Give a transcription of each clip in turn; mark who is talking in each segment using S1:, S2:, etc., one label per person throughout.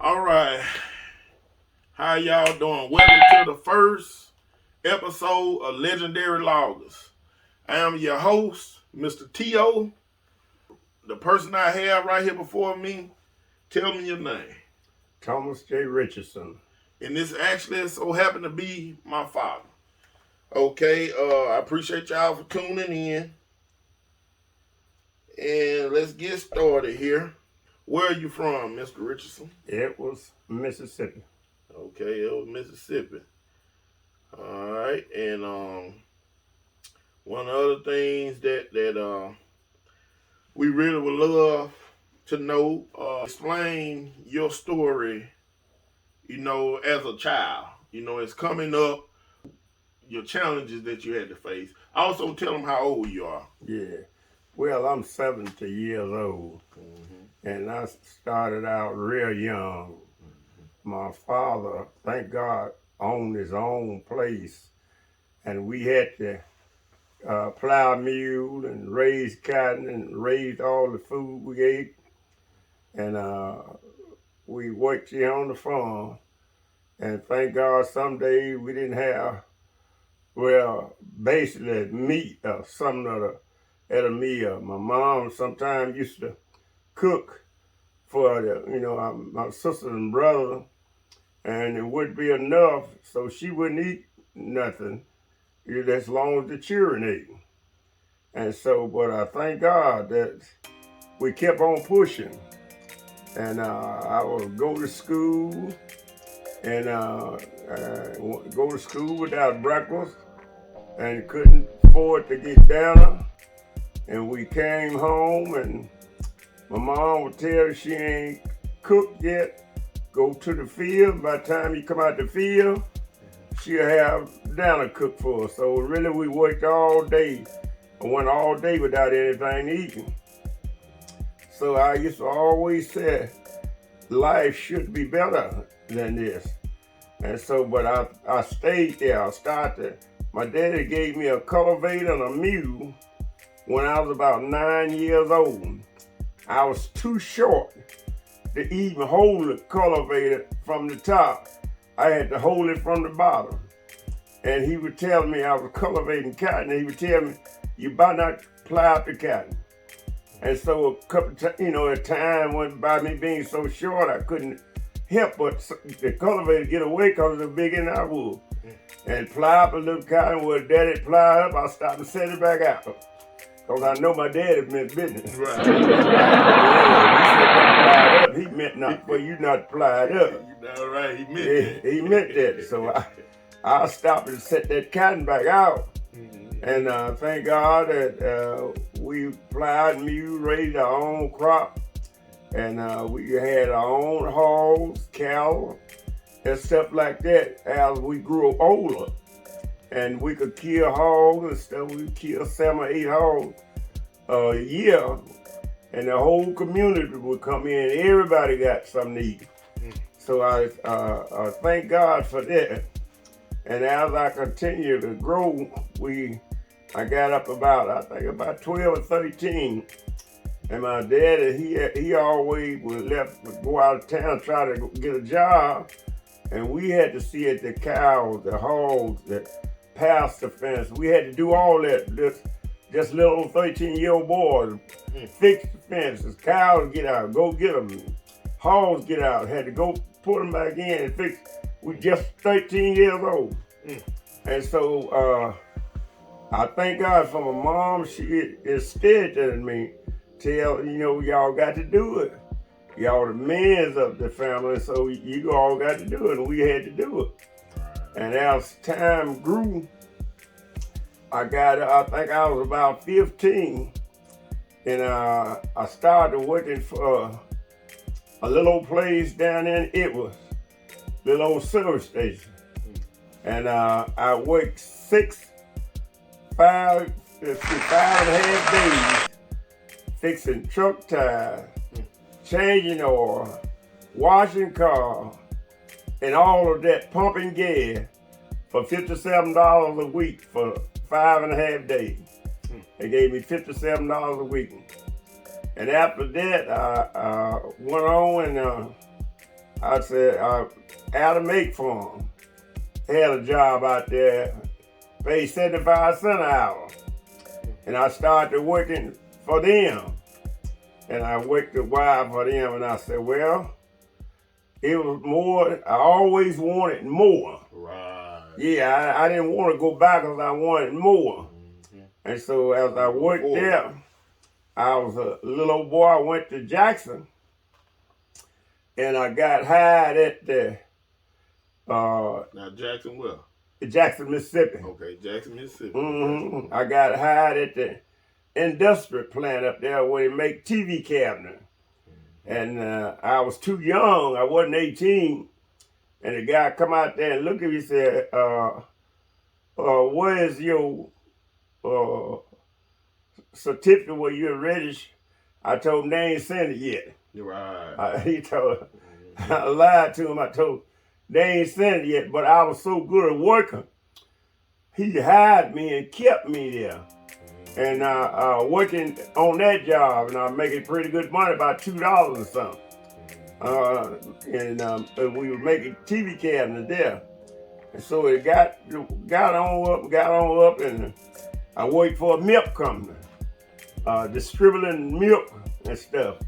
S1: All right. How y'all doing? Welcome to the first episode of Legendary Loggers. I am your host, Mr. T.O. The person I have right here before me, tell me your name.
S2: Thomas J. Richardson.
S1: And this actually so happened to be my father. Okay, I appreciate y'all for tuning in. And let's get started here. Where are you from, Mr. Richardson?
S2: It was Mississippi.
S1: Okay, it was Mississippi. All right, and one of the other things that we really would love to know, explain your story. As a child, it's coming up, your challenges that you had to face. Also, tell them how old you are.
S2: Yeah. Well, I'm 70 years old, and I started out real young. My father, thank God, owned his own place, and we had to plow mule and raise cotton and raise all the food we ate, and we worked here on the farm. And thank God, some days we didn't have, well, basically meat or something at a meal. My mom sometimes used to cook for my sister and brother, and it wouldn't be enough, so she wouldn't eat nothing as long as the children ate. And so, but I thank God that we kept on pushing. And I would go to school and go to school without breakfast and couldn't afford to get dinner. And we came home and my mom would tell her she ain't cooked yet. Go to the field. By the time you come out the field, she'll have dinner cooked for us. So really we worked all day. I went all day without anything eating. So I used to always say, life should be better than this. And so, but I stayed there. I started. My daddy gave me a cultivator and a mule when I was about 9 years old. I was too short to even hold the cultivator from the top. I had to hold it from the bottom. And he would tell me I was cultivating cotton. And he would tell me, you better not plow up the cotton. And so a couple times, a time went by me being so short, I couldn't help but the cultivator get away because it was bigger than I would. And plow up a little cotton where daddy plowed up, I stopped and set it back out. Because I know my daddy meant business.
S1: Right.
S2: Yeah, he meant not for you not plied up.
S1: All right, he meant that.
S2: He meant that. So I stopped and set that cotton back out. And thank God that we plowed mule, raised our own crop. And we had our own hogs, cattle, and stuff like that as we grew older. And we could kill hogs and stuff. We could kill 7 or 8 hogs a year. And the whole community would come in. Everybody got something to eat. So I thank God for that. And as I continued to grow, I got up about 12 or 13. And my daddy, he always would go out of town, try to get a job. And we had to see at the cows, the hogs, the pasture fence. We had to do all that. Just little 13-year-old boys, fix the fences. Cows get out, go get them. Hogs get out, had to go put them back in and fix. We just 13 years old. And so I thank God for my mom. She instilled that in me. Y'all got to do it. Y'all the men of the family, so you all got to do it, and we had to do it. And as time grew, I think I was about 15, and I started working for a little place down in Itwas, little old service station. And I worked 5 and a half days fixing truck tires, changing oil, washing cars, and all of that, pumping gas for $57 a week for 5 and a half days. They gave me $57 a week. And after that, I went on and I said, Adam Make Farm had a job out there, paid 75 cents an hour. And I started working for them. And I worked a while for them, and I said, well, it was more, I always wanted more.
S1: Right.
S2: Yeah, I didn't want to go back because I wanted more. And so as I worked there, I was a little old boy. I went to Jackson, and I got hired at the
S1: Now Jackson where?
S2: Jackson, Mississippi.
S1: Okay, Jackson, Mississippi.
S2: Mm-hmm. I got hired at the industrial plant up there where they make TV cabinets. And I was too young. I wasn't 18. And the guy come out there and look at me and said, where's your certificate where you're registered? I told him they ain't sent it yet.
S1: Right.
S2: He told, I lied to him. I told they ain't sent it yet, but I was so good at working. He hired me and kept me there. And working on that job, and I was making pretty good money, about $2 or something. And we were making TV cabinets there. And so it got on up, and I worked for a milk company, distributing milk and stuff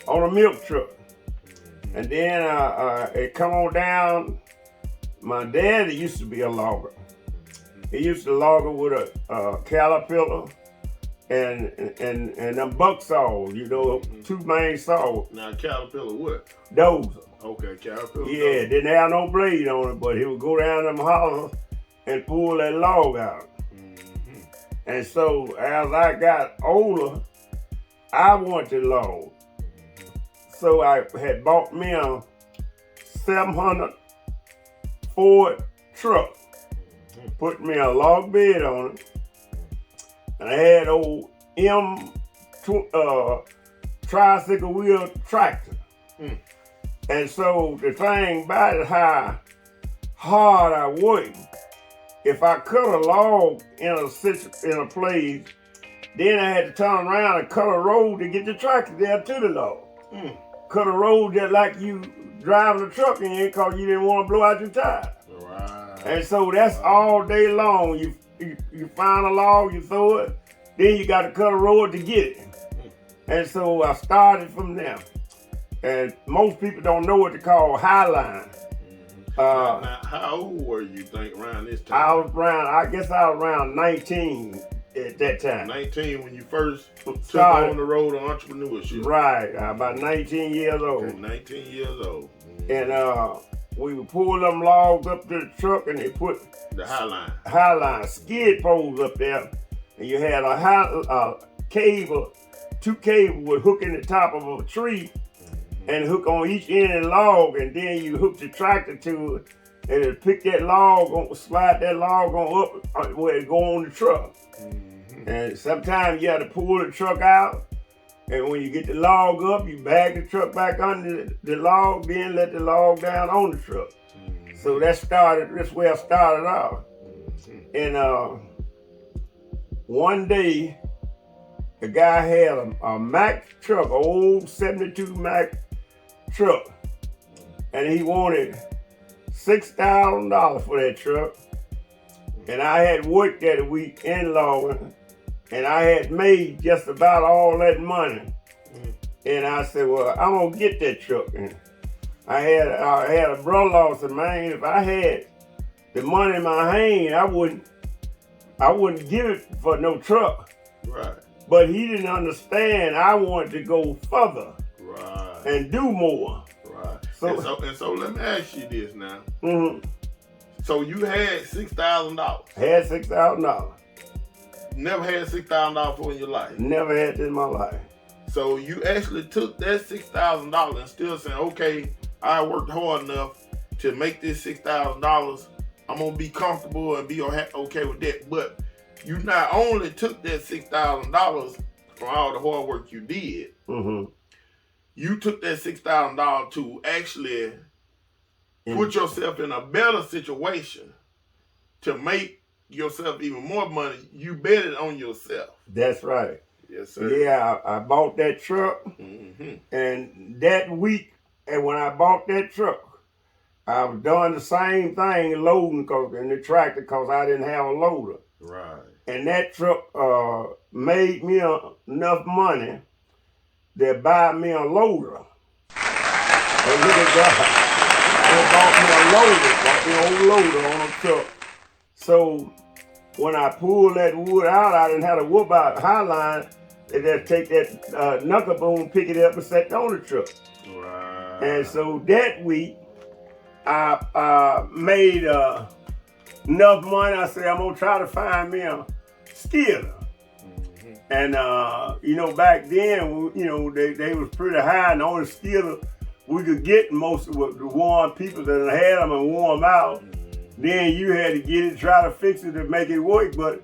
S2: on a milk truck. And then it come on down. My daddy used to be a logger. He used to logger with a Caterpillar and them buck saws, you know, two main saws.
S1: Now Caterpillar what?
S2: Dozer.
S1: Okay, Caterpillar.
S2: Yeah, didn't have no blade on it, but he would go down them hollers and pull that log out.
S1: Mm-hmm.
S2: And so as I got older, I wanted to log. So I had bought me a 700 Ford truck, put me a log bed on it, and I had old tricycle wheel tractor. And so the thing about it, how hard I worked, if I cut a log in a place, then I had to turn around and cut a road to get the tractor there to the log. Cut a road just like you driving a truck in because you didn't want to blow out your tire.
S1: Right.
S2: And so that's all day long. You find a log, you throw it, then you got to cut a road to get it. And so I started from there. And most people don't know what to call highline.
S1: Now, how old were you think around this time?
S2: I guess I was around 19 at that time.
S1: 19 when you first took
S2: Started.
S1: on the road of entrepreneurship.
S2: Right, about 19 years old.
S1: Okay, 19 years old.
S2: And we would pull them logs up to the truck, and they put
S1: The
S2: highline skid poles up there, and you had a cable, two cables would hook in the top of a tree and hook on each end of the log, and then you hook the tractor to it, and it pick that log, slide that log on up where it go on the truck. And sometimes you have to pull the truck out, and when you get the log up, you bag the truck back under the log, then let the log down on the truck. So that's where I started out. And one day, the guy had a Mack truck, an old 72 Mack truck, and he wanted $6,000 for that truck. And I had worked that week in logging, and I had made just about all that money. And I said, well, I'm gonna get that truck. And I had a brother-in-law said, man, if I had the money in my hand, I wouldn't give it for no truck.
S1: Right.
S2: But he didn't understand. I wanted to go further.
S1: Right.
S2: And do more.
S1: Right.
S2: So,
S1: And so let me ask you this now.
S2: Mm-hmm.
S1: So you had $6,000.
S2: Had $6,000.
S1: Never had $6,000 before in your life.
S2: Never had this in my life.
S1: So you actually took that $6,000 and still saying, okay, I worked hard enough to make this $6,000. I'm gonna be comfortable and be okay with that. But you not only took that $6,000 from all the hard work you did, you took that $6,000 to actually put yourself in a better situation to make yourself even more money. You bet it on yourself.
S2: That's right.
S1: Yes, sir.
S2: Yeah, I bought that truck, and that week, and when I bought that truck, I was doing the same thing, loading in the tractor because I didn't have a loader.
S1: Right.
S2: And that truck made me enough money to buy me a loader. And look at God. They bought me a loader, bought me an old loader on a truck. So when I pulled that wood out, I didn't have to whoop out highline. They just take that knuckle bone, pick it up, and set it on the truck.
S1: Right.
S2: And so that week, I made enough money. I said, I'm going to try to find me a skidder. And, back then, they was pretty high, and on the skidder, we could get most of the warm people that had them and warm out. Then you had to get it, try to fix it to make it work, but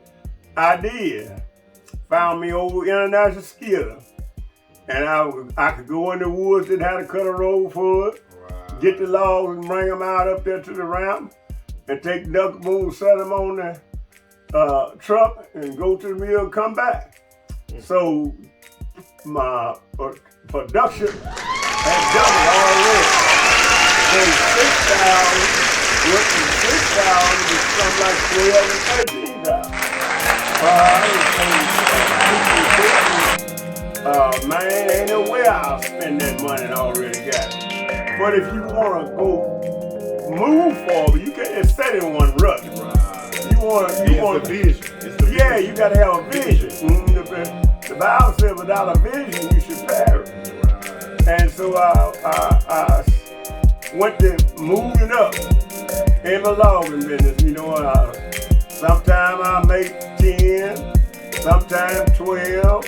S2: I did. Found me old International skidder. And I could go in the woods and have to cut a road for it, get the logs and bring them out up there to the ramp, and take the knuckle boom, set them on the truck, and go to the mill and come back. So my production had doubled already. From 6,000 went from 6,000 to something like 12 and 13,000. Man, ain't no way I'll spend that money and already got it. But if you want to go move forward, you can't just set in one rut. You want
S1: a vision.
S2: Yeah, you got to have a vision. The Bible said without a vision, you should perish. And so I went to moving up in the logging business. Sometimes I make 10, sometimes 12.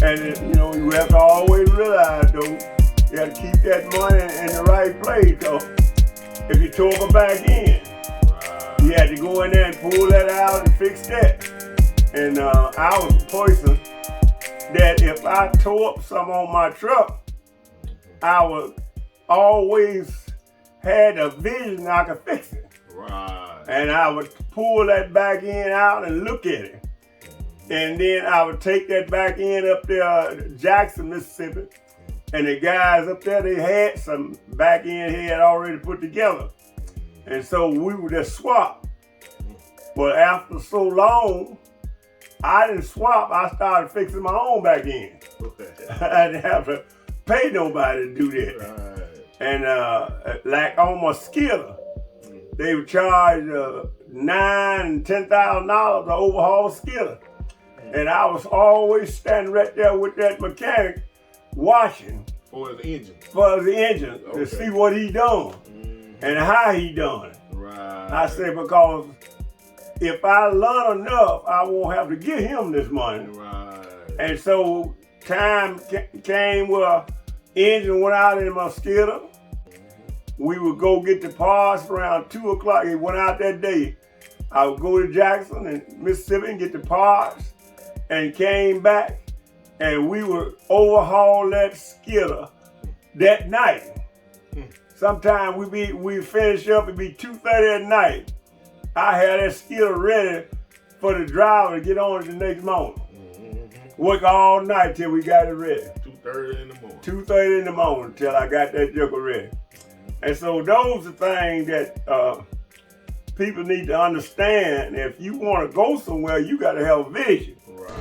S2: And you have to always realize, though, you have to keep that money in the right place. So if you tore it back in, you had to go in there and pull that out and fix that. And I was a person that if I tore up some on my truck, I would always had a vision I could fix it.
S1: Right.
S2: And I would pull that back end out and look at it. And then I would take that back end up there, Jackson, Mississippi. And the guys up there, they had some back end had already put together. And so we would just swap. But after so long, I didn't swap. I started fixing my own back end. I didn't have to pay nobody to do that.
S1: Right.
S2: And like on my skidder, they would charge $9,000 and $10,000 to overhaul skidder. And I was always standing right there with that mechanic watching
S1: For the engine.
S2: To see what he done and how he done it.
S1: Right.
S2: I said, because if I learn enough, I won't have to give him this money.
S1: Right.
S2: And so time came where engine went out in my skidder. We would go get the parts around 2 o'clock. It went out that day. I would go to Jackson and Mississippi and get the parts and came back, and we would overhaul that skidder that night. Sometimes we finish up, it'd be 2:30 at night. I had that skidder ready for the driver to get on it the next morning. Work all night till we got it ready.
S1: 2:30 in the morning.
S2: 2:30 in the morning till I got that joker ready. And so those are things that people need to understand. If you want to go somewhere, you got to have a vision.
S1: Right.